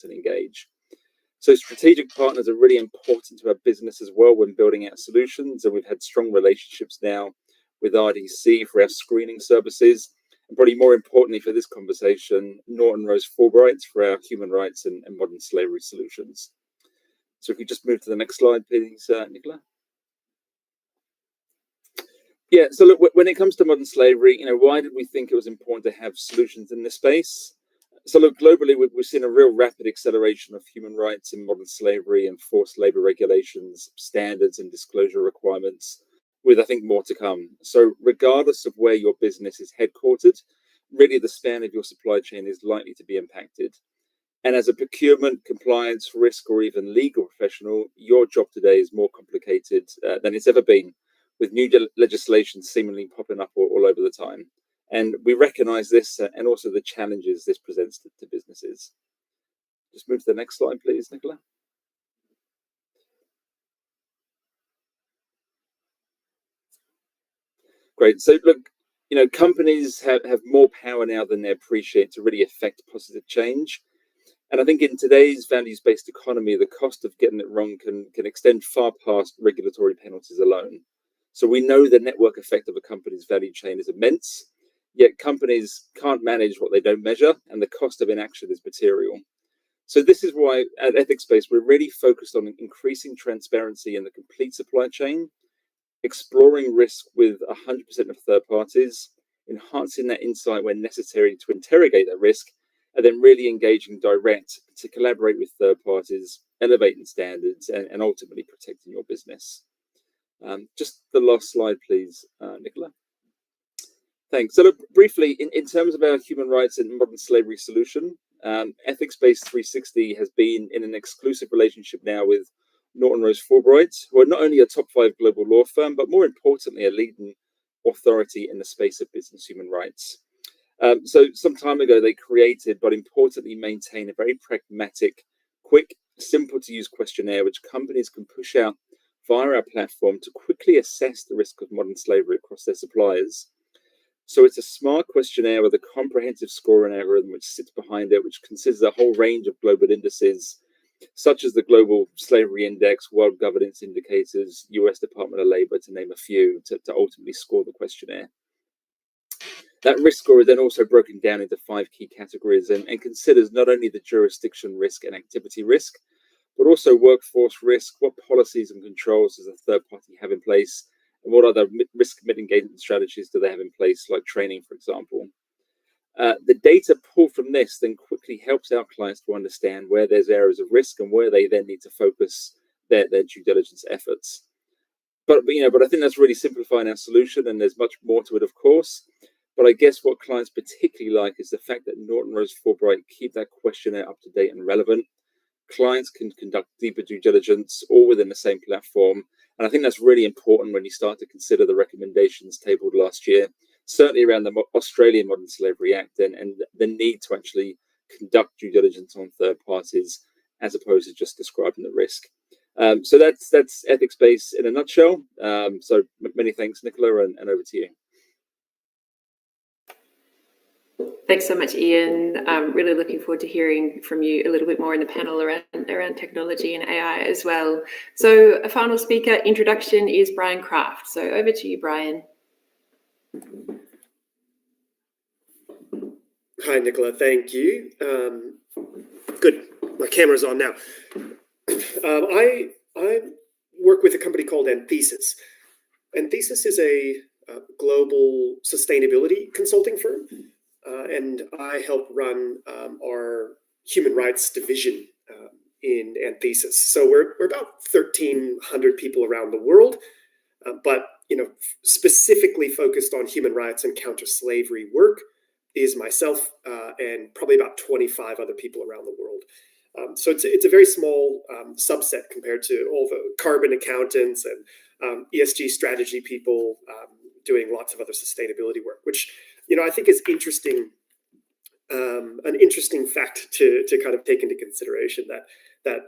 and engage. So strategic partners are really important to our business as well when building out solutions, and we've had strong relationships now with RDC for our screening services, and probably more importantly for this conversation, Norton Rose Fulbright for our human rights and modern slavery solutions. So if we just move to the next slide, please, Nicola. Yeah, so look, when it comes to modern slavery, why did we think it was important to have solutions in this space? So look, globally, we've seen a real rapid acceleration of human rights in modern slavery and forced labor regulations, standards and disclosure requirements, with, I think, more to come. So regardless of where your business is headquartered, really the span of your supply chain is likely to be impacted. And as a procurement, compliance, risk, or even legal professional, your job today is more complicated than it's ever been, with new legislation seemingly popping up all over the time. And we recognize this and also the challenges this presents to businesses. Just move to the next slide, please, Nicola. Great. So look, companies have more power now than they appreciate to really affect positive change. And I think in today's values-based economy, the cost of getting it wrong can extend far past regulatory penalties alone. So we know the network effect of a company's value chain is immense, yet companies can't manage what they don't measure, and the cost of inaction is material. So this is why at EthicsBase, we're really focused on increasing transparency in the complete supply chain, exploring risk with 100% of third parties, enhancing that insight when necessary to interrogate that risk, and then really engaging direct to collaborate with third parties, elevating standards, and ultimately protecting your business. Just the last slide, please, Nicola. Thanks. So look, briefly, in terms of our human rights and modern slavery solution, EthicsBase 360 has been in an exclusive relationship now with Norton Rose Fulbright, who are not only a top 5 global law firm, but more importantly, a leading authority in the space of business human rights. So some time ago, they created, but importantly, maintain a very pragmatic, quick, simple to use questionnaire, which companies can push out via our platform to quickly assess the risk of modern slavery across their suppliers. So it's a smart questionnaire with a comprehensive scoring algorithm which sits behind it, which considers a whole range of global indices, such as the Global Slavery Index, World Governance Indicators, US Department of Labor, to name a few, to ultimately score the questionnaire. That risk score is then also broken down into 5 key categories and considers not only the jurisdiction risk and activity risk, but also workforce risk, what policies and controls does a third party have in place, and what other risk mitigation strategies do they have in place, like training, for example. The data pulled from this then quickly helps our clients to understand where there's areas of risk and where they then need to focus their due diligence efforts. But I think that's really simplifying our solution, and there's much more to it, of course. But I guess what clients particularly like is the fact that Norton Rose Fulbright keep that questionnaire up to date and relevant. Clients can conduct deeper due diligence all within the same platform. And I think that's really important when you start to consider the recommendations tabled last year, certainly around the Australian Modern Slavery Act and the need to actually conduct due diligence on third parties as opposed to just describing the risk. So that's EthicsBase in a nutshell. So many thanks, Nicola, and over to you. Thanks so much, Ian. I'm really looking forward to hearing from you a little bit more in the panel around technology and AI as well. So a final speaker introduction is Brian Kraft. So over to you, Brian. Hi, Nicola. Thank you. Good. My camera's on now. I work with a company called Anthesis. Anthesis is a global sustainability consulting firm. And I help run our human rights division in Anthesis. So we're about 1,300 people around the world, but specifically focused on human rights and counter-slavery work is myself and probably about 25 other people around the world. So it's a very small subset compared to all the carbon accountants and ESG strategy people doing lots of other sustainability work, which I think is interesting, an interesting fact to kind of take into consideration that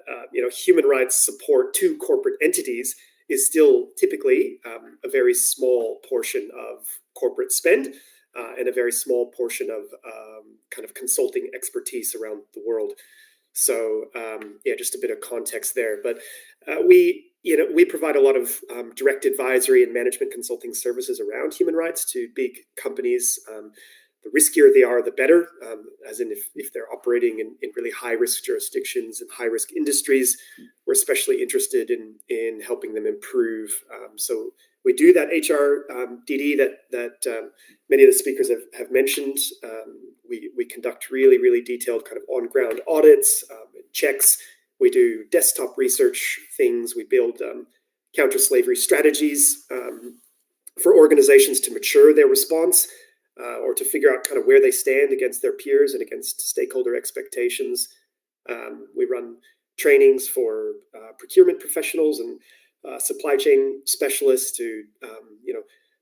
human rights support to corporate entities is still typically a very small portion of corporate spend and a very small portion of kind of consulting expertise around the world. So yeah, just a bit of context there. But we provide a lot of direct advisory and management consulting services around human rights to big companies. The riskier they are, the better, as in if they're operating in really high-risk jurisdictions and high-risk industries, we're especially interested in helping them improve. So we do that HRDD that many of the speakers have mentioned. We conduct really, really detailed kind of on-ground audits, checks. We do desktop research things. We build counter-slavery strategies for organizations to mature their response or to figure out kind of where they stand against their peers and against stakeholder expectations. We run trainings for procurement professionals and supply chain specialists to,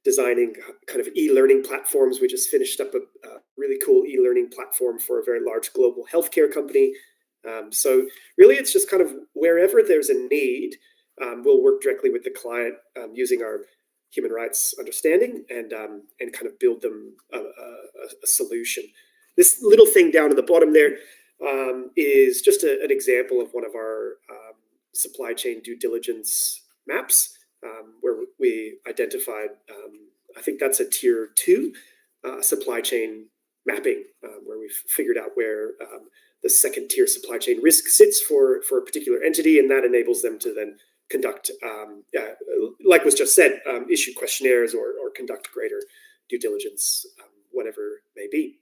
designing kind of e-learning platforms. We just finished up a really cool e-learning platform for a very large global healthcare company. So really, it's just kind of wherever there's a need, we'll work directly with the client using our human rights understanding and kind of build them a solution. This little thing down at the bottom there is just an example of one of our supply chain due diligence maps where we identified, I think that's a tier 2 supply chain mapping, where we've figured out where the second tier supply chain risk sits for a particular entity, and that enables them to then conduct, like was just said, issue questionnaires or conduct greater due diligence, whatever may be.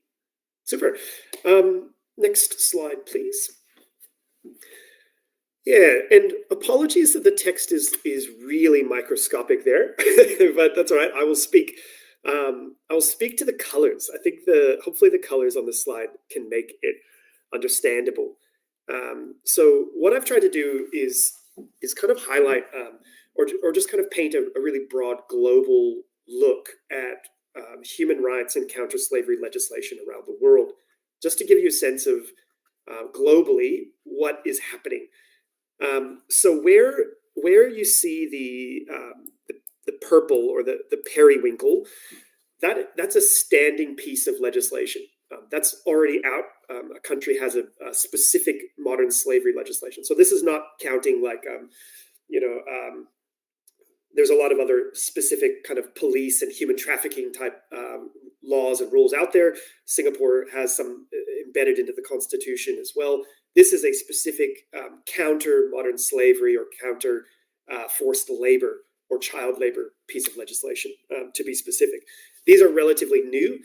Super. Next slide, please. Yeah, and apologies that the text is really microscopic there, but that's all right. I will speak to the colors. I think hopefully the colors on the slide can make it understandable. So what I've tried to do is kind of highlight or just kind of paint a really broad global look at human rights and counter-slavery legislation around the world, just to give you a sense of globally what is happening. So where you see the purple or the periwinkle, that's a standing piece of legislation. That's already out. A country has a specific modern slavery legislation. So this is not counting like, there's a lot of other specific kind of police and human trafficking type laws and rules out there. Singapore has some embedded into the constitution as well. This is a specific counter modern slavery or counter forced labor or child labor piece of legislation, to be specific. These are relatively new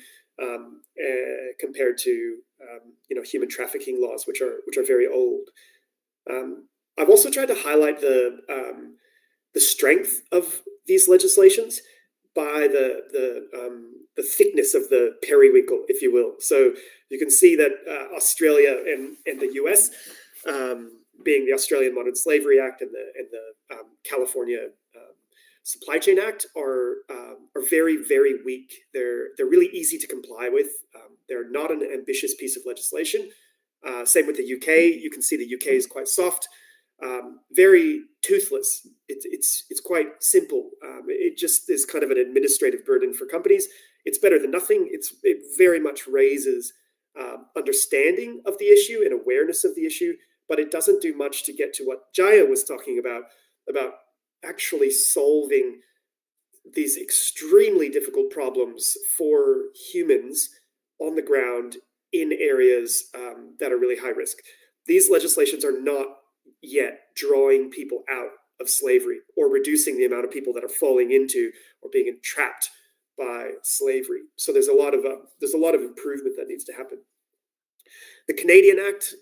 compared to human trafficking laws, which are very old. I've also tried to highlight the strength of these legislations by the thickness of the periwinkle, if you will. So you can see that Australia and the US, being the Australian Modern Slavery Act and the California Supply Chain Act, are very, very weak. They're really easy to comply with. They're not an ambitious piece of legislation. Same with the UK. You can see the UK is quite soft, very toothless. It's quite simple. It just is kind of an administrative burden for companies. It's better than nothing. It very much raises understanding of the issue and awareness of the issue, but it doesn't do much to get to what Jaya was talking about actually solving these extremely difficult problems for humans on the ground in areas that are really high risk. These legislations are not yet drawing people out of slavery or reducing the amount of people that are falling into or being entrapped by slavery. So there's a lot of improvement that needs to happen. The Canadian Act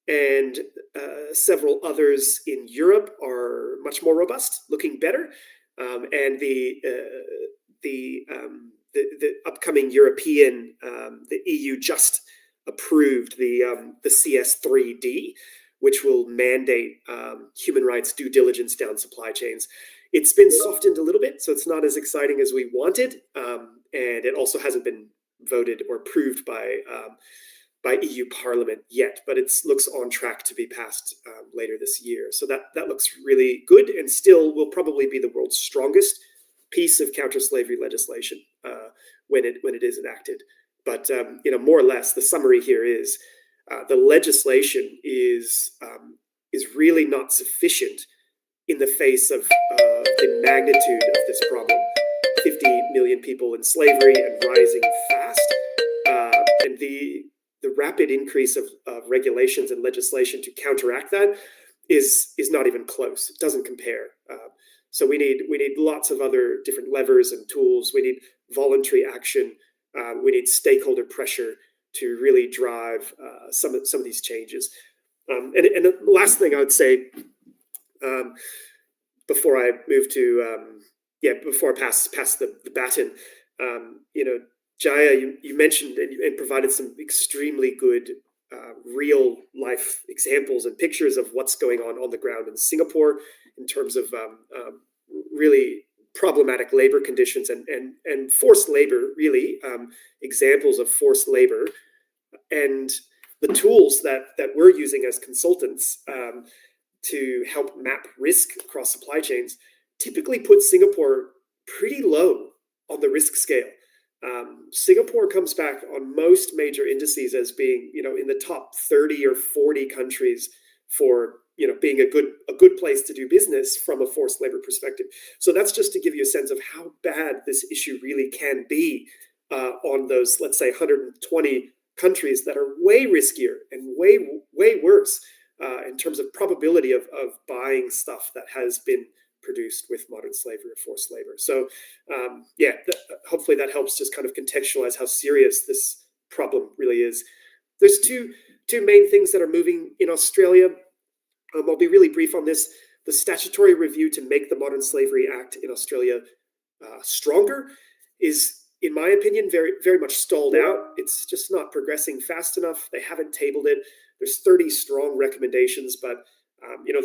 and several others in Europe are much more robust, looking better, and the upcoming European, the EU just approved the CS3D, which will mandate human rights due diligence down supply chains. It's been softened a little bit, so it's not as exciting as we wanted, and it also hasn't been voted or approved by EU Parliament yet, but it looks on track to be passed later this year. So that looks really good, and still will probably be the world's strongest piece of counter-slavery legislation when it is enacted. But more or less, the summary here is the legislation is really not sufficient in the face of the magnitude of this problem. 50 million people in slavery and rising fast, and the rapid increase of regulations and legislation to counteract that is not even close. It doesn't compare. So we need lots of other different levers and tools. We need voluntary action. We need stakeholder pressure to really drive some of these changes. And the last thing I would say, before I move to before I pass the baton, Jaya, you mentioned and provided some extremely good real life examples and pictures of what's going on the ground in Singapore in terms of really problematic labor conditions and forced labor, really examples of forced labor, and the tools that we're using as consultants to help map risk across supply chains typically put Singapore pretty low on the risk scale. Singapore comes back on most major indices as being, in the top 30 or 40 countries for, being a good place to do business from a forced labor perspective. So that's just to give you a sense of how bad this issue really can be on those, let's say, 120 countries that are way riskier and way worse in terms of probability of buying stuff that has been produced with modern slavery or forced labor. So hopefully that helps just kind of contextualize how serious this problem really is. There's two main things that are moving in Australia. I'll be really brief on this. The statutory review to make the Modern Slavery Act in Australia stronger is, in my opinion, very, very much stalled out. It's just not progressing fast enough. They haven't tabled it. There's 30 strong recommendations, but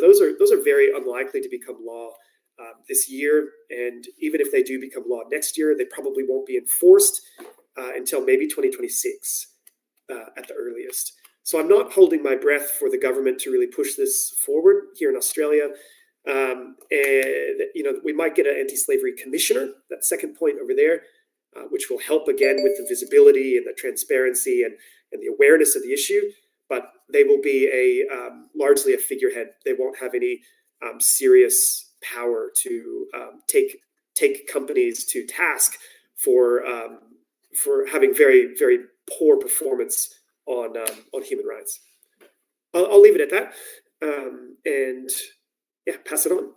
those are very unlikely to become law this year. And even if they do become law next year, they probably won't be enforced until maybe 2026 at the earliest. So I'm not holding my breath for the government to really push this forward here in Australia. And we might get an anti-slavery commissioner, that second point over there, which will help again with the visibility and the transparency and the awareness of the issue. But they will be largely a figurehead. They won't have any serious power to take companies to task for having very, very poor performance on human rights. I'll leave it at that, and pass it on.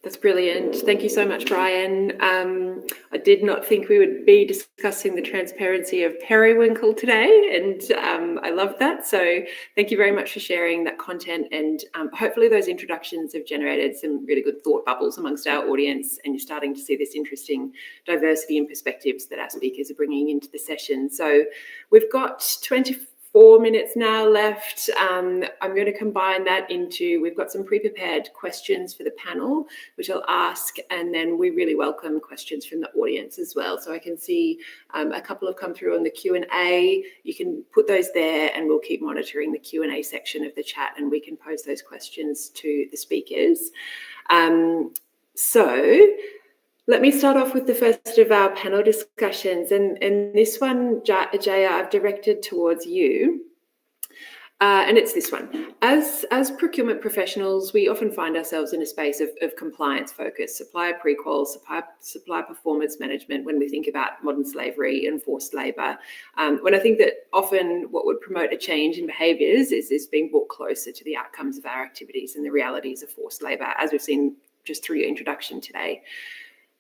That's brilliant. Thank you so much, Brian. I did not think we would be discussing the transparency of periwinkle today, and I love that. So thank you very much for sharing that content, and hopefully those introductions have generated some really good thought bubbles amongst our audience, and you're starting to see this interesting diversity and perspectives that our speakers are bringing into the session. So we've got 24 minutes now left. I'm going to combine that into, we've got some pre-prepared questions for the panel, which I'll ask, and then we really welcome questions from the audience as well. So I can see a couple have come through on the Q&A. You can put those there and we'll keep monitoring the Q&A section of the chat, and we can pose those questions to the speakers. So let me start off with the first of our panel discussions, and this one, Jaya, I've directed towards you, and it's this one. As procurement professionals, we often find ourselves in a space of compliance focus, supplier pre-qual, supply performance management when we think about modern slavery and forced labour. When I think that often what would promote a change in behaviours is being brought closer to the outcomes of our activities and the realities of forced labour, as we've seen just through your introduction today.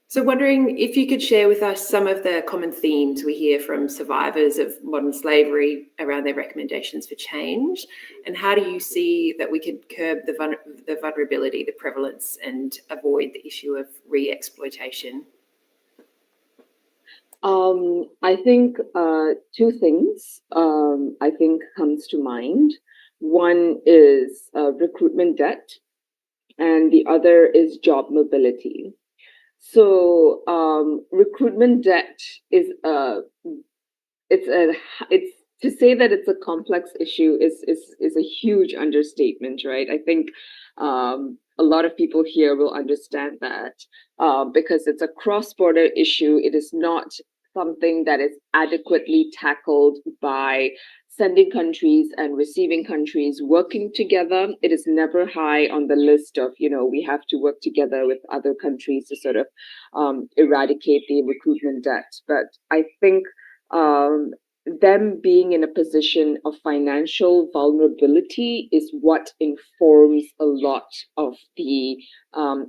So wondering if you could share with us some of the common themes we hear from survivors of modern slavery around their recommendations for change, and how do you see that we could curb the vulnerability, the prevalence, and avoid the issue of re-exploitation? I think two things I think comes to mind. One is recruitment debt, and the other is job mobility. So recruitment debt is it's to say that it's a complex issue is a huge understatement, right? I think a lot of people here will understand that because it's a cross-border issue. It is not something that is adequately tackled by sending countries and receiving countries working together. It is never high on the list of, we have to work together with other countries to sort of eradicate the recruitment debt. But I think them being in a position of financial vulnerability is what informs a lot of the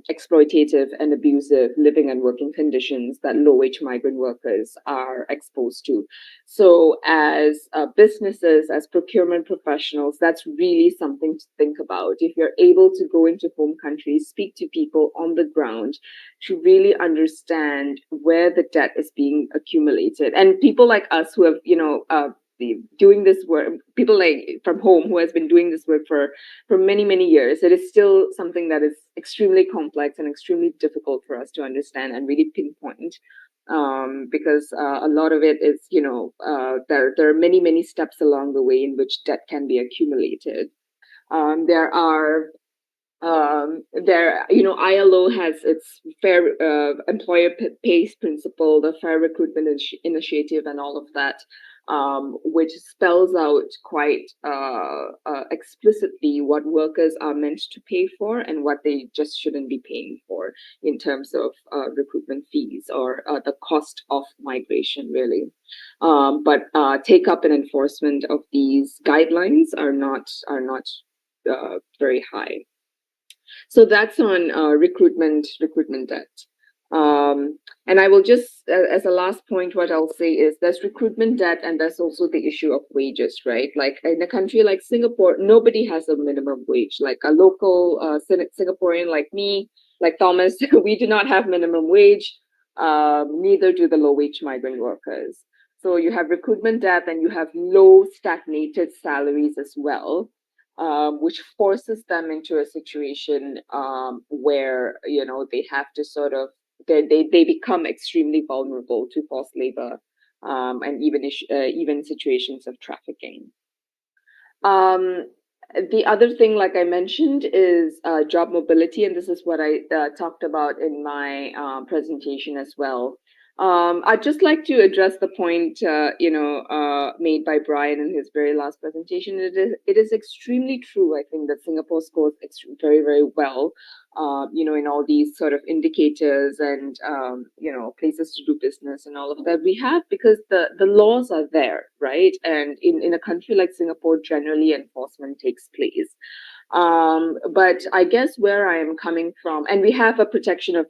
exploitative and abusive living and working conditions that low-wage migrant workers are exposed to. So as businesses, as procurement professionals, that's really something to think about. If you're able to go into home countries, speak to people on the ground to really understand where the debt is being accumulated. And people like us who have, doing this work, people like from home who has been doing this work for many, many years, it is still something that is extremely complex and extremely difficult for us to understand and really pinpoint. Because a lot of it is, there are many, many steps along the way in which debt can be accumulated. ILO has its fair employer pays principle, the fair recruitment initiative, and all of that, which spells out quite explicitly what workers are meant to pay for and what they just shouldn't be paying for in terms of recruitment fees or the cost of migration, really. But take up and enforcement of these guidelines are not very high. So that's on recruitment debt. And I will just, as a last point, what I'll say is there's recruitment debt and there's also the issue of wages, right? Like in a country like Singapore, nobody has a minimum wage. Like a local Singaporean like me, like Thomas, we do not have minimum wage, neither do the low-wage migrant workers. So you have recruitment debt and you have low stagnated salaries as well. Which forces them into a situation where they have to sort of they become extremely vulnerable to forced labor and even situations of trafficking. The other thing, like I mentioned, is job mobility, and this is what I talked about in my presentation as well. I'd just like to address the point, made by Brian in his very last presentation. It is extremely true, I think, that Singapore scores very, very well, in all these sort of indicators and, places to do business and all of that. We have because the laws are there, right? And in a country like Singapore, generally enforcement takes place. But I guess where I am coming from, and we have a protection of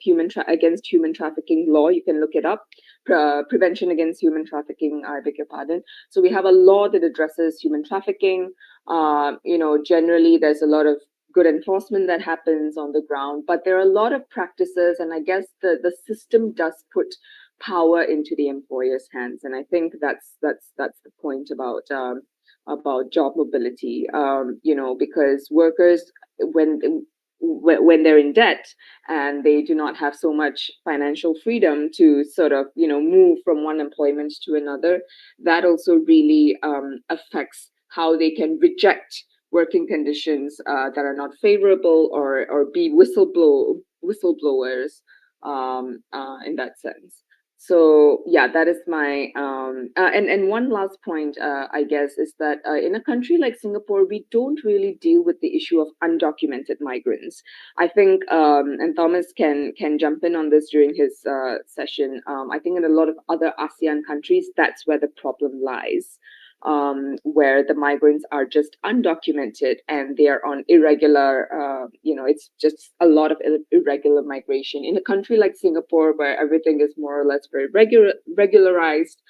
against human trafficking law. You can look it up. Prevention against human trafficking. I beg your pardon. So we have a law that addresses human trafficking. Generally there's a lot of good enforcement that happens on the ground, but there are a lot of practices, and I guess the system does put power into the employer's hands, and I think that's the point about job mobility, because workers, when they're in debt and they do not have so much financial freedom to sort of, move from one employment to another, that also really affects how they can reject working conditions that are not favorable or be whistleblowers in that sense. So yeah, that is my and one last point, I guess, is that in a country like Singapore, we don't really deal with the issue of undocumented migrants. I think, and Thomas can jump in on this during his session. I think in a lot of other ASEAN countries, that's where the problem lies. Where the migrants are just undocumented and they are on irregular, it's just a lot of irregular migration. In a country like Singapore, where everything is more or less very regularized,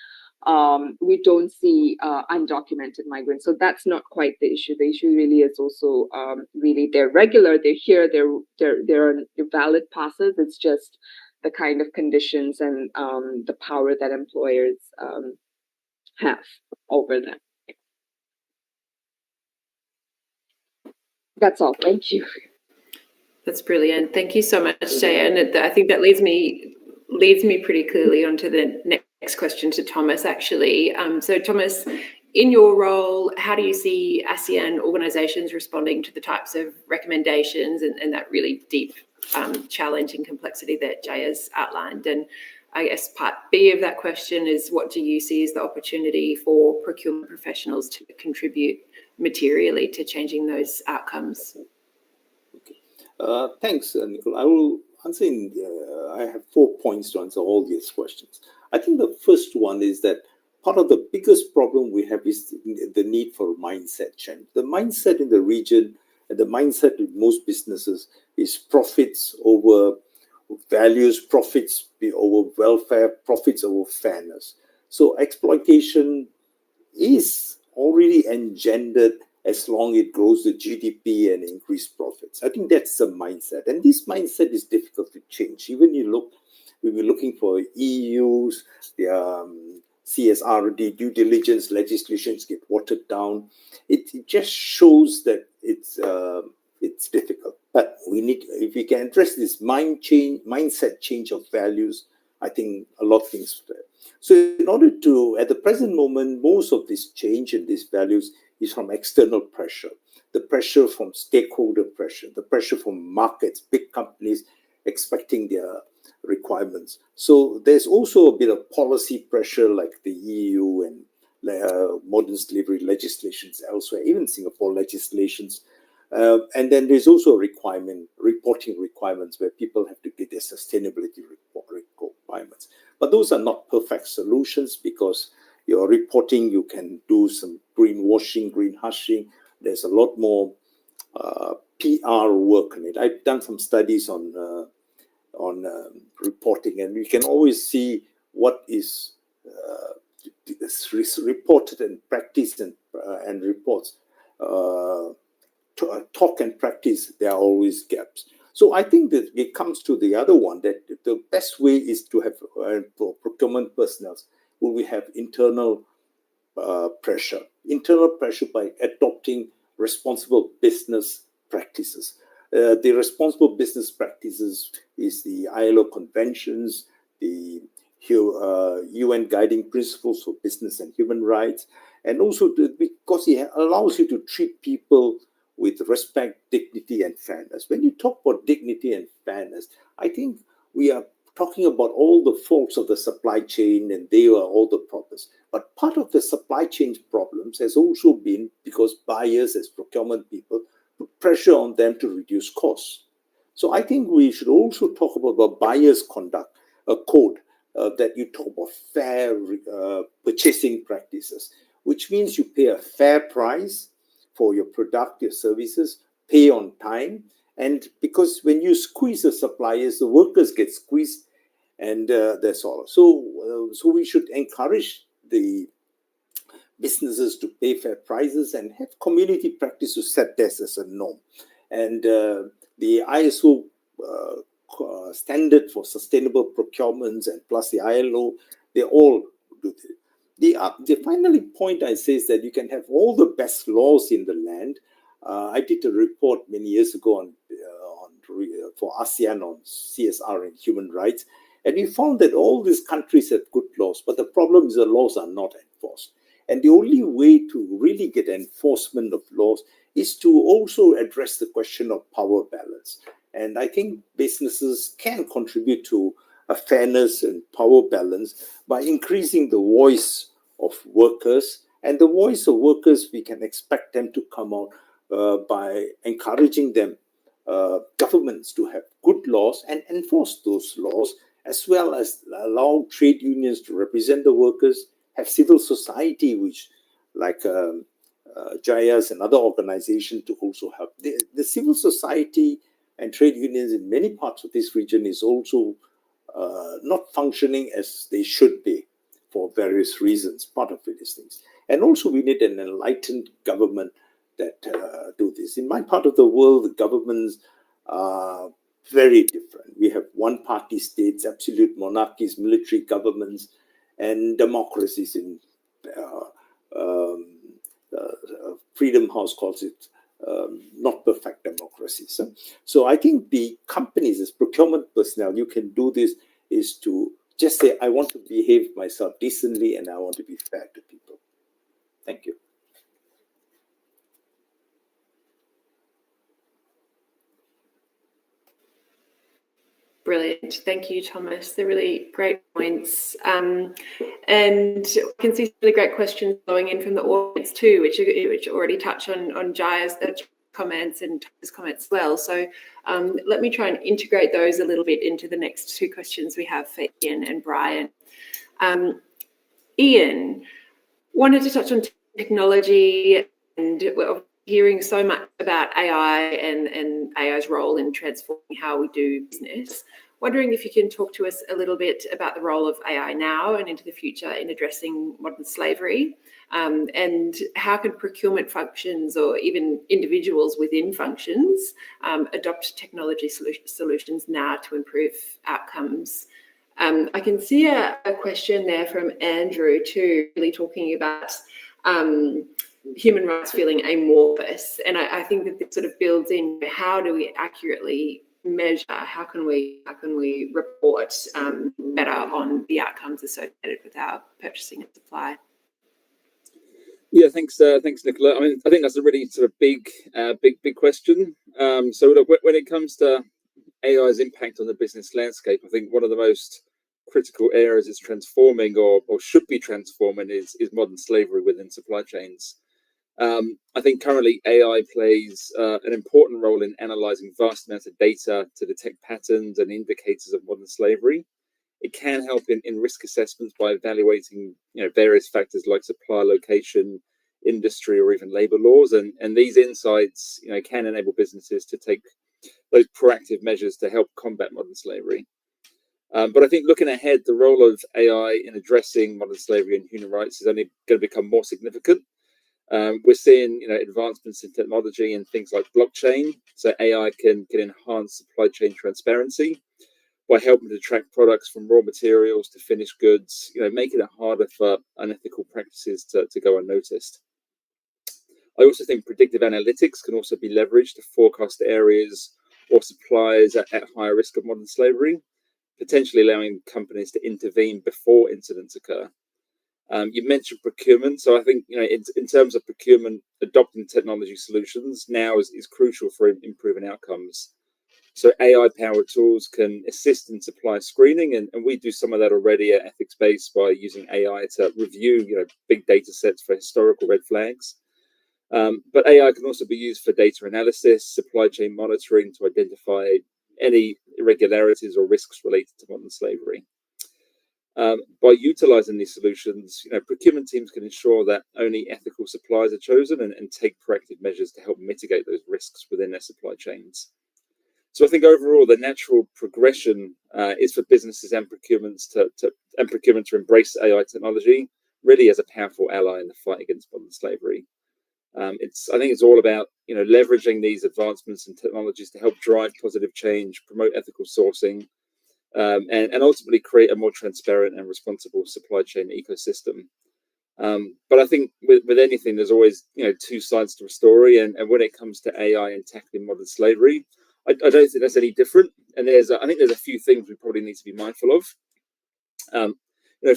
we don't see undocumented migrants. So that's not quite the issue. The issue really is also really they're regular, they're here, they're on valid passes. It's just the kind of conditions and the power that employers have over them. That's all. Thank you. That's brilliant. Thank you so much, Jaya. And I think that leads me pretty clearly onto the next question to Thomas, actually. So Thomas, in your role, how do you see ASEAN organisations responding to the types of recommendations and that really deep challenge and complexity that Jaya's outlined? And I guess part B of that question is, what do you see as the opportunity for procurement professionals to contribute materially to changing those outcomes? Thanks, Nicole. I will answer I have 4 points to answer all these questions. I think the first one is that part of the biggest problem we have is the need for mindset change. The mindset in the region and the mindset in most businesses is profits over values, profits over welfare, profits over fairness. So exploitation is already engendered as long as it grows the GDP and increase profits. I think that's the mindset. And this mindset is difficult to change. Even we were looking for EU's, the CSRD due diligence legislations get watered down. It just shows that it's difficult. But if we can address this mindset change of values, I think a lot of things. So in order to, at the present moment, most of this change in these values is from external pressure, the pressure from stakeholder pressure, the pressure from markets, big companies expecting their requirements. So there's also a bit of policy pressure like the EU and modern slavery legislations elsewhere, even Singapore legislations. And then there's also a reporting requirements where people have to get their sustainability requirements. But those are not perfect solutions because your reporting, you can do some greenwashing, green hushing. There's a lot more PR work on it. I've done some studies on reporting, and we can always see what is reported and practiced and reports. Talk and practice, there are always gaps. So I think that it comes to the other one, that the best way is to have for procurement personnel, will we have internal pressure by adopting responsible business practices. The responsible business practices is the ILO conventions, the UN guiding principles for business and human rights, and also because it allows you to treat people with respect, dignity, and fairness. When you talk about dignity and fairness, I think we are talking about all the folks of the supply chain, and they are all the problems. But part of the supply chain problems has also been because buyers, as procurement people, put pressure on them to reduce costs. So I think we should also talk about buyers' conduct, a code that you talk about fair purchasing practices, which means you pay a fair price for your product, your services, pay on time. And because when you squeeze the suppliers, the workers get squeezed, and that's all. So we should encourage the businesses to pay fair prices and have community practice to set this as a norm. And the ISO standard for sustainable procurements and plus the ILO, they all do this. The final point I say is that you can have all the best laws in the land. I did a report many years ago for ASEAN on CSR and human rights, and we found that all these countries have good laws, but the problem is the laws are not enforced. And the only way to really get enforcement of laws is to also address the question of power balance. And I think businesses can contribute to a fairness and power balance by increasing the voice of workers. And the voice of workers, we can expect them to come out by encouraging them, governments to have good laws and enforce those laws, as well as allow trade unions to represent the workers, have civil society, which like JIAS and other organizations to also help. The civil society and trade unions in many parts of this region is also not functioning as they should be for various reasons. Part of it is things. And also we need an enlightened government that do this. In my part of the world, the governments are very different. We have one-party states, absolute monarchies, military governments, and democracies in Freedom House calls it not perfect democracies. So I think the companies as procurement personnel, you can do this is to just say, I want to behave myself decently and I want to be fair to people. Thank you. Brilliant. Thank you, Thomas. They're really great points. And I can see some really great questions going in from the audience too, which already touch on Jaya's comments and Thomas' comments as well. So let me try and integrate those a little bit into the next two questions we have for Ian and Brian. Ian, wanted to touch on technology, and we're hearing so much about AI and AI's role in transforming how we do business. Wondering if you can talk to us a little bit about the role of AI now and into the future in addressing modern slavery, and how can procurement functions or even individuals within functions adopt technology solutions now to improve outcomes. I can see a question there from Andrew too, really talking about human rights feeling amorphous, and I think that this sort of builds in how do we accurately measure, how can we report better on the outcomes associated with our purchasing and supply. Yeah, thanks, Nicola. I mean, I think that's a really sort of big question. So look, when it comes to AI's impact on the business landscape, I think one of the most critical areas it's transforming or should be transforming is modern slavery within supply chains. I think currently AI plays an important role in analysing vast amounts of data to detect patterns and indicators of modern slavery. It can help in risk assessments by evaluating various factors like supplier location, industry, or even labour laws, and these insights can enable businesses to take those proactive measures to help combat modern slavery. But I think looking ahead, the role of AI in addressing modern slavery and human rights is only going to become more significant. We're seeing advancements in technology and things like blockchain, so AI can enhance supply chain transparency by helping to track products from raw materials to finished goods, making it harder for unethical practices to go unnoticed. I also think predictive analytics can also be leveraged to forecast areas or suppliers at higher risk of modern slavery, potentially allowing companies to intervene before incidents occur. You mentioned procurement, so I think in terms of procurement, adopting technology solutions now is crucial for improving outcomes. So AI-powered tools can assist in supply screening, and we do some of that already at Ethics Base by using AI to review big data sets for historical red flags. But AI can also be used for data analysis, supply chain monitoring to identify any irregularities or risks related to modern slavery. By utilising these solutions, procurement teams can ensure that only ethical suppliers are chosen and take proactive measures to help mitigate those risks within their supply chains. So I think overall, the natural progression is for businesses and procurement to embrace AI technology really as a powerful ally in the fight against modern slavery. I think it's all about leveraging these advancements and technologies to help drive positive change, promote ethical sourcing, and ultimately create a more transparent and responsible supply chain ecosystem. But I think with anything, there's always two sides to a story, and when it comes to AI and tackling modern slavery, I don't think that's any different. And I think there's a few things we probably need to be mindful of.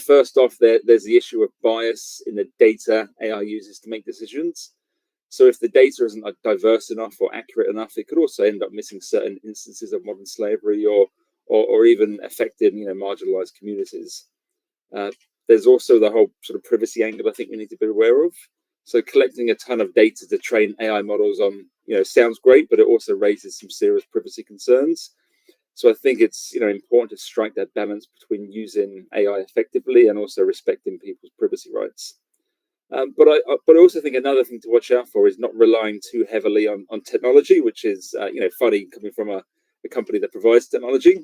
First off, there's the issue of bias in the data AI uses to make decisions. So if the data isn't diverse enough or accurate enough, it could also end up missing certain instances of modern slavery or even affecting marginalized communities. There's also the whole sort of privacy angle I think we need to be aware of. So collecting a ton of data to train AI models on sounds great, but it also raises some serious privacy concerns. So I think it's important to strike that balance between using AI effectively and also respecting people's privacy rights. But I also think another thing to watch out for is not relying too heavily on technology, which is funny coming from a company that provides technology.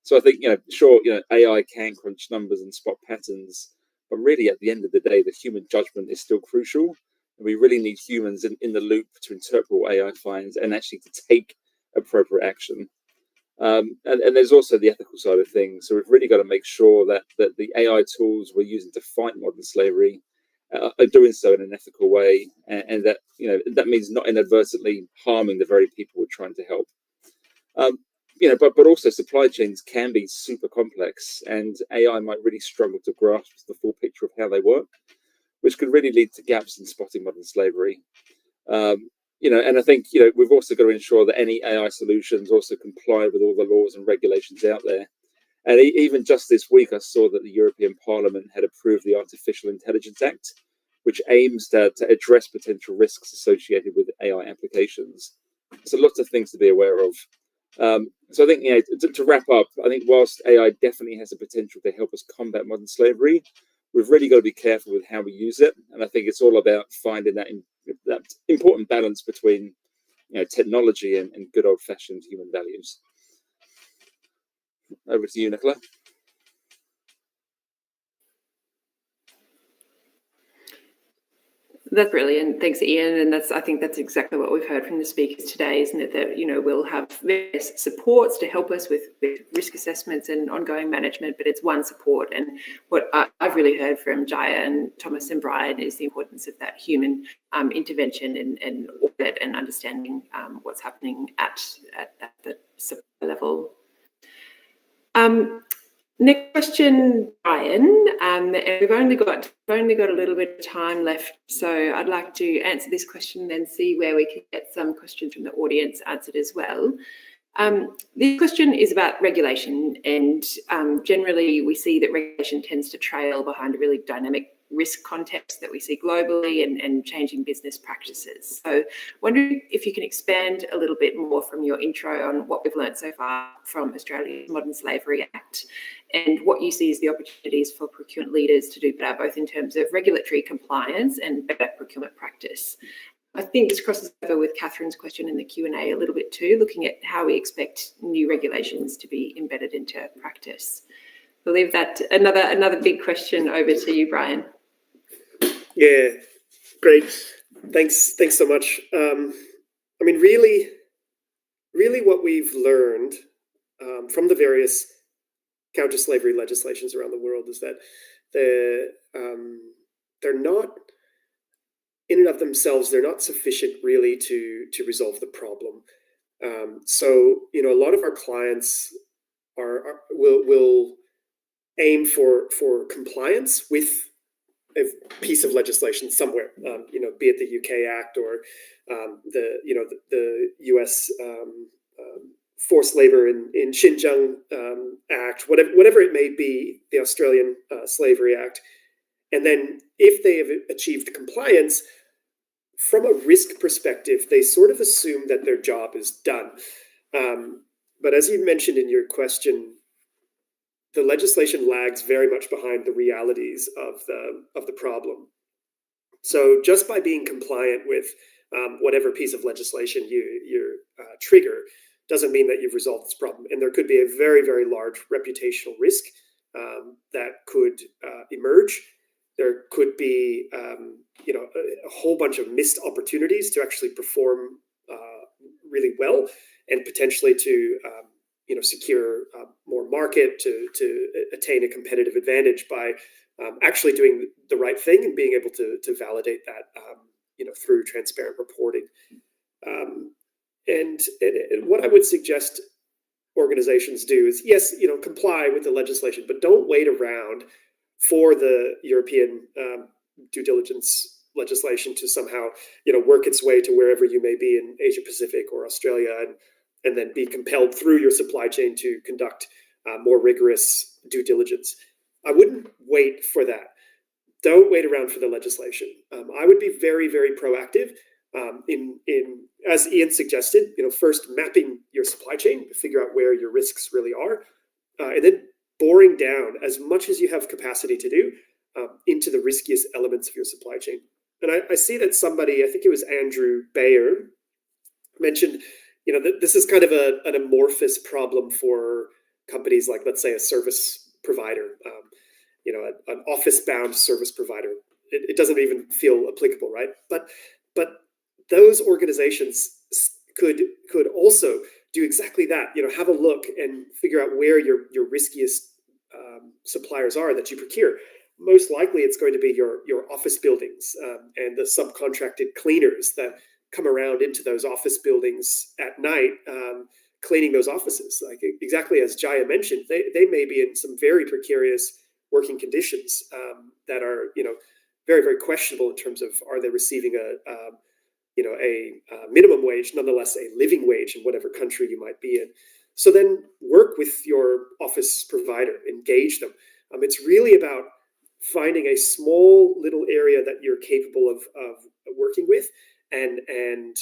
So I think sure, AI can crunch numbers and spot patterns, but really at the end of the day, the human judgment is still crucial. And we really need humans in the loop to interpret what AI finds and actually to take appropriate action. And there's also the ethical side of things. So we've really got to make sure that the AI tools we're using to fight modern slavery are doing so in an ethical way, and that that means not inadvertently harming the very people we're trying to help. But also supply chains can be super complex, and AI might really struggle to grasp the full picture of how they work, which could really lead to gaps in spotting modern slavery. And I think, we've also got to ensure that any AI solutions also comply with all the laws and regulations out there. And even just this week, I saw that the European Parliament had approved the Artificial Intelligence Act, which aims to address potential risks associated with AI applications. So lots of things to be aware of. So I think, to wrap up, I think whilst AI definitely has the potential to help us combat modern slavery, we've really got to be careful with how we use it. And I think it's all about finding that important balance between technology and good old-fashioned human values. Over to you, Nicola. That's brilliant. Thanks, Ian. And I think that's exactly what we've heard from the speakers today, isn't it? That, we'll have various supports to help us with risk assessments and ongoing management, but it's one support. And what I've really heard from Jaya and Thomas and Brian is the importance of that human intervention and audit and understanding what's happening at the supply level. Next question, Brian. And we've only got a little bit of time left, so I'd like to answer this question and then see where we can get some questions from the audience answered as well. This question is about regulation, and generally we see that regulation tends to trail behind a really dynamic risk context that we see globally and changing business practices. So wondering if you can expand a little bit more from your intro on what we've learned so far from Australia's Modern Slavery Act and what you see as the opportunities for procurement leaders to do better, both in terms of regulatory compliance and better procurement practice. I think this crosses over with Catherine's question in the Q&A a little bit too, looking at how we expect new regulations to be embedded into practice. I'll leave that another big question over to you, Brian. Yeah, great. Thanks so much. Really what we've learned from the various counter-slavery legislations around the world is that they're not, in and of themselves, they're not sufficient really to resolve the problem. So a lot of our clients will aim for compliance with a piece of legislation somewhere, be it the UK Act or the US Forced Labor in Xinjiang Act, whatever it may be, the Australian Slavery Act. And then if they have achieved compliance, from a risk perspective, they sort of assume that their job is done. But as you mentioned in your question, the legislation lags very much behind the realities of the problem. So just by being compliant with whatever piece of legislation you trigger doesn't mean that you've resolved this problem. And there could be a very, very large reputational risk that could emerge. There could be a whole bunch of missed opportunities to actually perform really well and potentially to secure more market, to attain a competitive advantage by actually doing the right thing and being able to validate that through transparent reporting. And what I would suggest organizations do is, yes, comply with the legislation, but don't wait around for the European due diligence legislation to somehow work its way to wherever you may be in Asia Pacific or Australia, and then be compelled through your supply chain to conduct more rigorous due diligence. I wouldn't wait for that. Don't wait around for the legislation. I would be very, very proactive in as Ian suggested, first mapping your supply chain to figure out where your risks really are, and then boring down as much as you have capacity to do into the riskiest elements of your supply chain. And I see that somebody, I think it was Andrew Bayer, mentioned that this is kind of an amorphous problem for companies like, let's say, a service provider, an office-bound service provider. It doesn't even feel applicable, right? But those organizations could also do exactly that. Have a look and figure out where your riskiest suppliers are that you procure. Most likely, it's going to be your office buildings and the subcontracted cleaners that come around into those office buildings at night, cleaning those offices. Like exactly as Jaya mentioned, they may be in some very precarious working conditions that are, very, very questionable in terms of, are they receiving a minimum wage, nonetheless a living wage in whatever country you might be in. So then work with your office provider, engage them. It's really about finding a small little area that you're capable of working with, and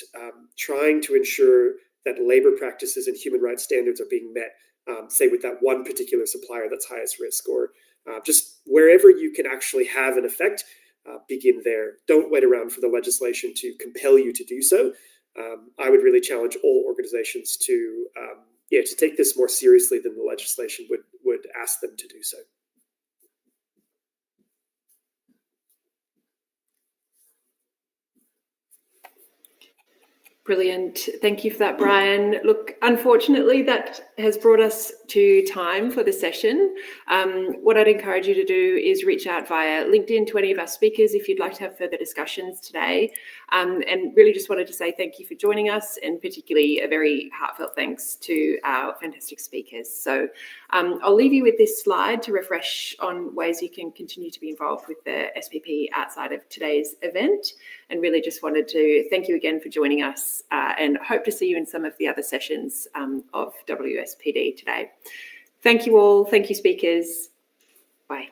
trying to ensure that labor practices and human rights standards are being met, say with that one particular supplier that's highest risk, or just wherever you can actually have an effect, begin there. Don't wait around for the legislation to compel you to do so. I would really challenge all organizations to take this more seriously than the legislation would ask them to do so. Brilliant. Thank you for that, Brian. Look, unfortunately, that has brought us to time for the session. What I'd encourage you to do is reach out via LinkedIn to any of our speakers if you'd like to have further discussions today. And really just wanted to say thank you for joining us, and particularly a very heartfelt thanks to our fantastic speakers. So I'll leave you with this slide to refresh on ways you can continue to be involved with the SPP outside of today's event. And really just wanted to thank you again for joining us, and hope to see you in some of the other sessions of WSPD today. Thank you all. Thank you, speakers. Bye.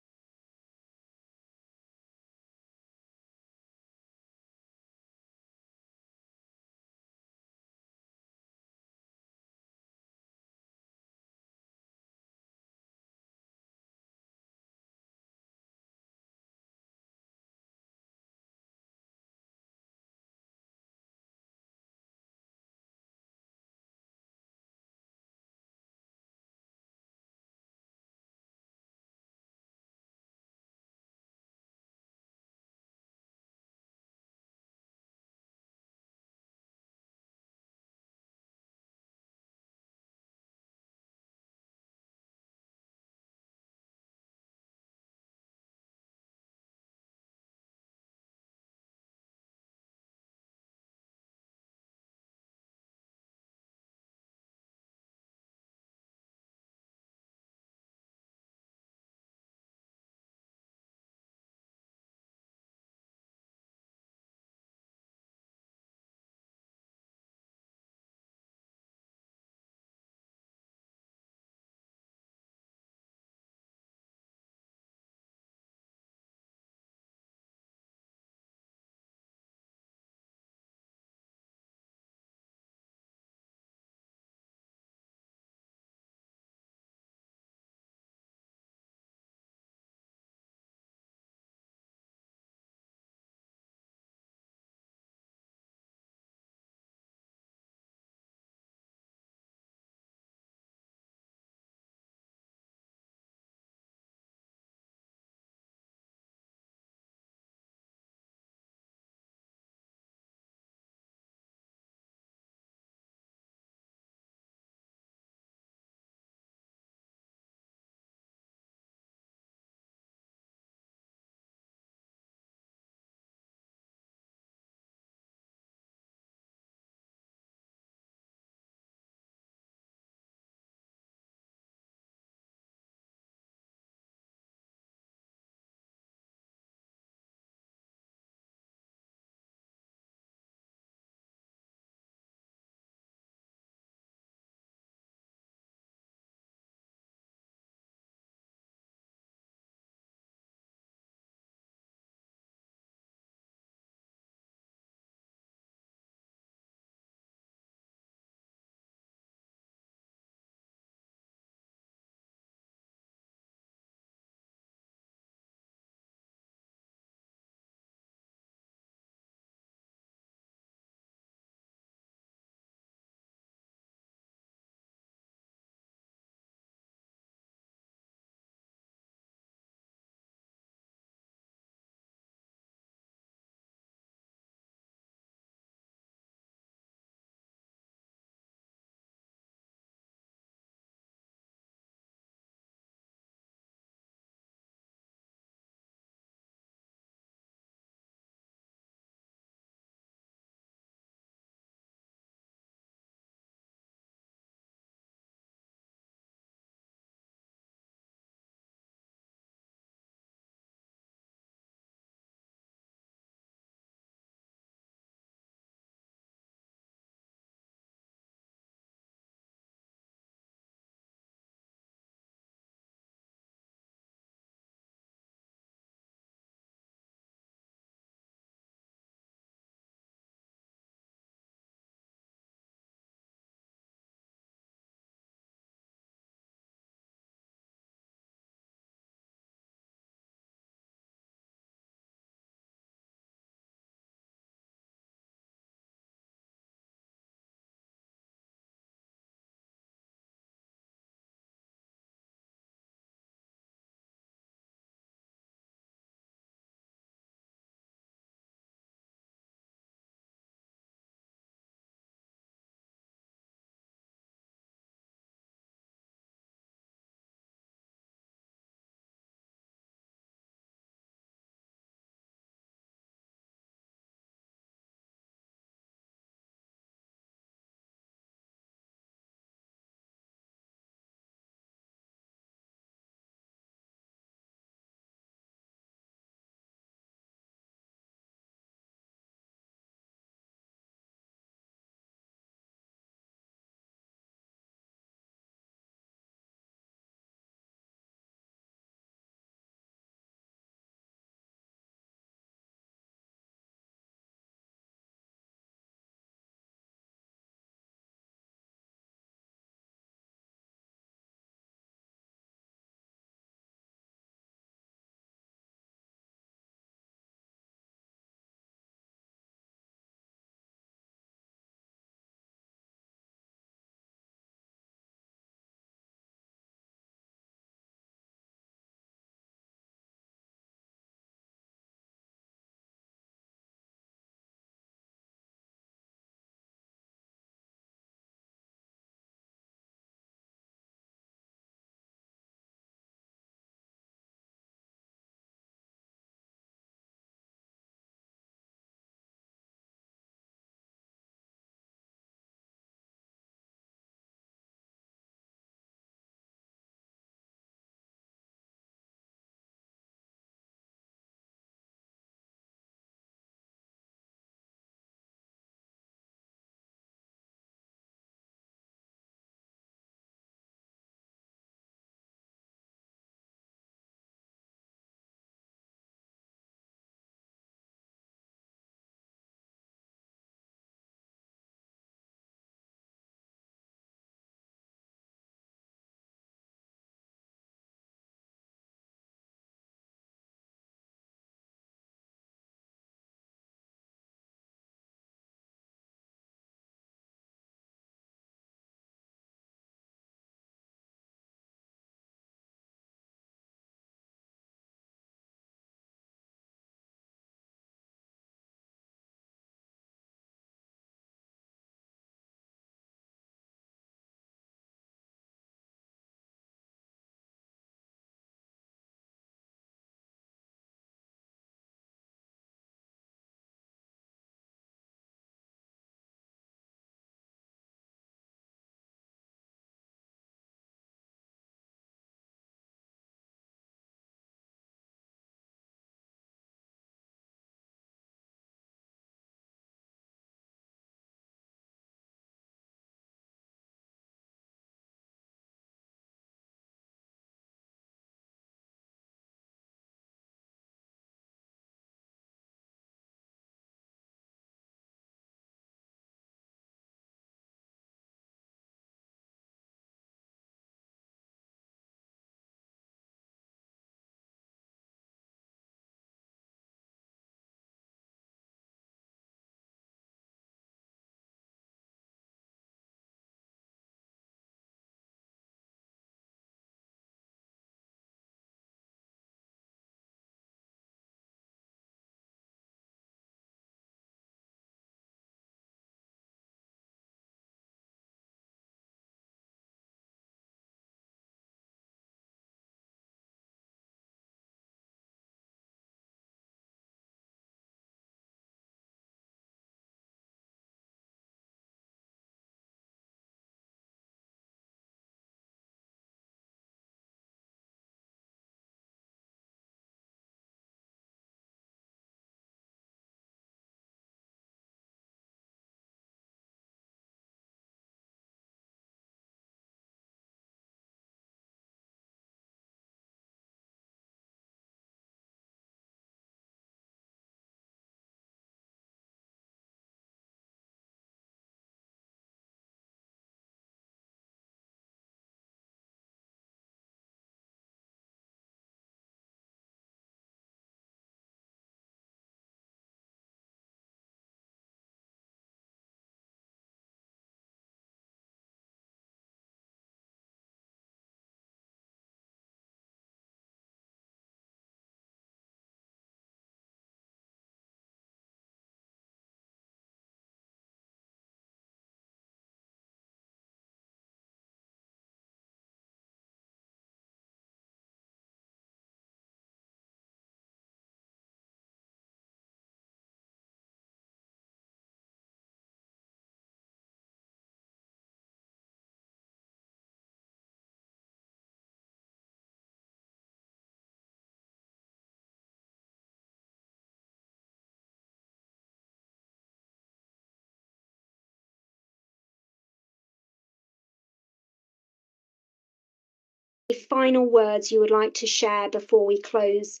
final words you would like to share before we close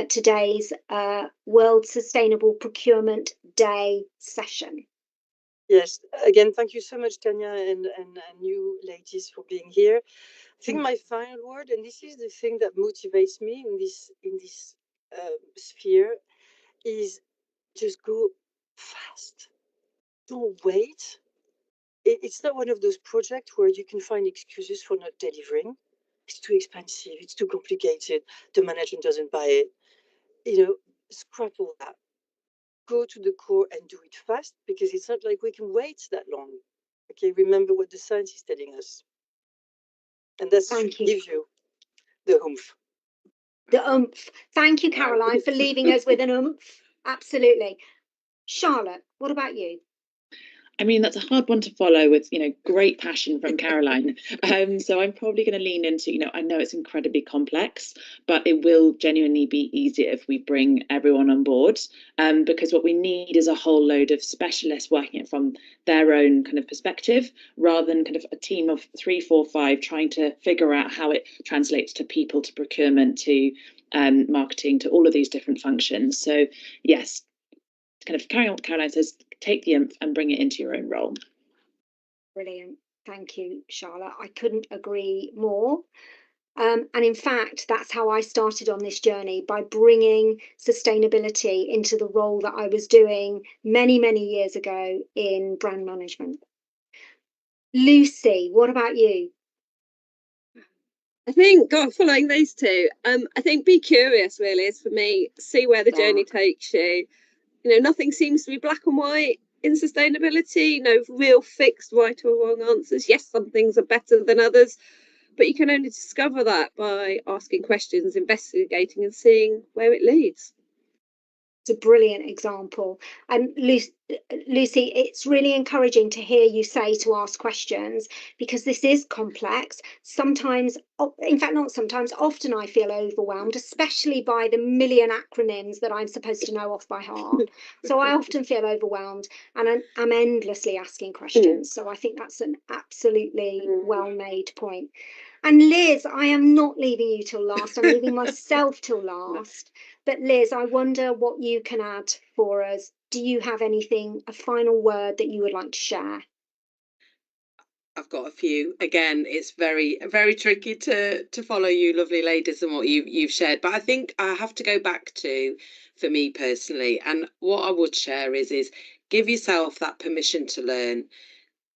today's World Sustainable Procurement Day session? Yes, again, thank you so much, Tanya, and you ladies for being here. I think my final word, and this is the thing that motivates me in this sphere, is just go fast. Don't wait. It's not one of those projects where you can find excuses for not delivering. It's too expensive. It's too complicated. The management doesn't buy it. Scrap all that. Go to the core and do it fast, because it's not like we can wait that long. Okay, remember what the science is telling us. And that should give you the oomph. The oomph. Thank you, Caroline, for leaving us with an oomph. Absolutely. Charlotte, what about you? I mean, that's a hard one to follow with, great passion from Caroline. So I'm probably going to lean into, I know it's incredibly complex, but it will genuinely be easier if we bring everyone on board, because what we need is a whole load of specialists working it from their own kind of perspective, rather than kind of a team of 3, 4, 5 trying to figure out how it translates to people, to procurement, to marketing, to all of these different functions. So yes, kind of carrying on what Caroline says, take the oomph and bring it into your own role. Brilliant. Thank you, Charlotte. I couldn't agree more. And in fact, that's how I started on this journey, by bringing sustainability into the role that I was doing many, many years ago in brand management. Lucy, what about you? I think, following those two, I think be curious really is for me. See where the journey takes you. Nothing seems to be black and white in sustainability. No real fixed right or wrong answers. Yes, some things are better than others, but you can only discover that by asking questions, investigating, and seeing where it leads. It's a brilliant example. And Lucy, it's really encouraging to hear you say to ask questions, because this is complex. Sometimes, in fact, not sometimes, often I feel overwhelmed, especially by the million acronyms that I'm supposed to know off by heart. So I often feel overwhelmed, and I'm endlessly asking questions. So I think that's an absolutely well-made point. And Liz, I am not leaving you till last. I'm leaving myself till last. But Liz, I wonder what you can add for us. Do you have anything, a final word that you would like to share? I've got a few. Again, it's very, very tricky to follow you lovely ladies and what you've shared. But I think I have to go back to, for me personally, and what I would share is give yourself that permission to learn,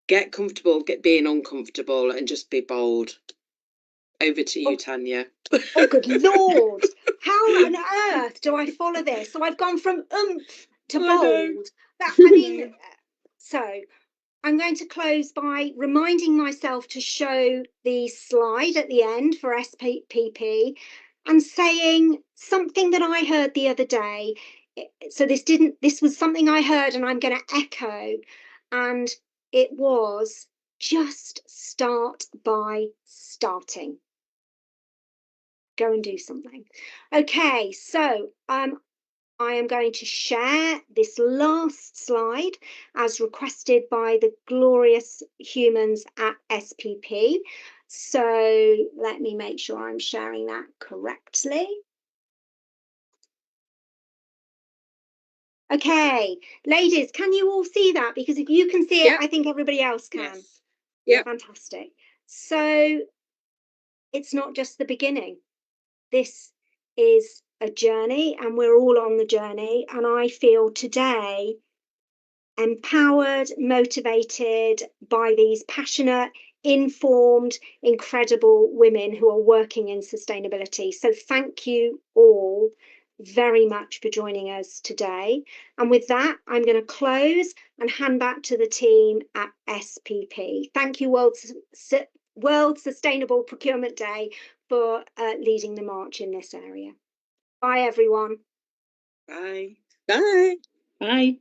get comfortable, get being uncomfortable, and just be bold. Over to you, Tanya. Oh, good Lord. How on earth do I follow this? So I've gone from oomph to bold. So I'm going to close by reminding myself to show the slide at the end for SPPP and saying something that I heard the other day. So this was something I heard, and I'm going to echo. And it was, just start by starting. Go and do something. Okay, so I am going to share this last slide as requested by the glorious humans at SPP. So let me make sure I'm sharing that correctly. Okay, ladies, can you all see that? Because if you can see it, I think everybody else can. Yes. Yeah. Fantastic. So it's not just the beginning. This is a journey, and we're all on the journey. And I feel today empowered, motivated by these passionate, informed, incredible women who are working in sustainability. So thank you all very much for joining us today. And with that, I'm going to close and hand back to the team at SPP. Thank you, World Sustainable Procurement Day, for leading the march in this area. Bye, everyone. Bye. Bye. Bye.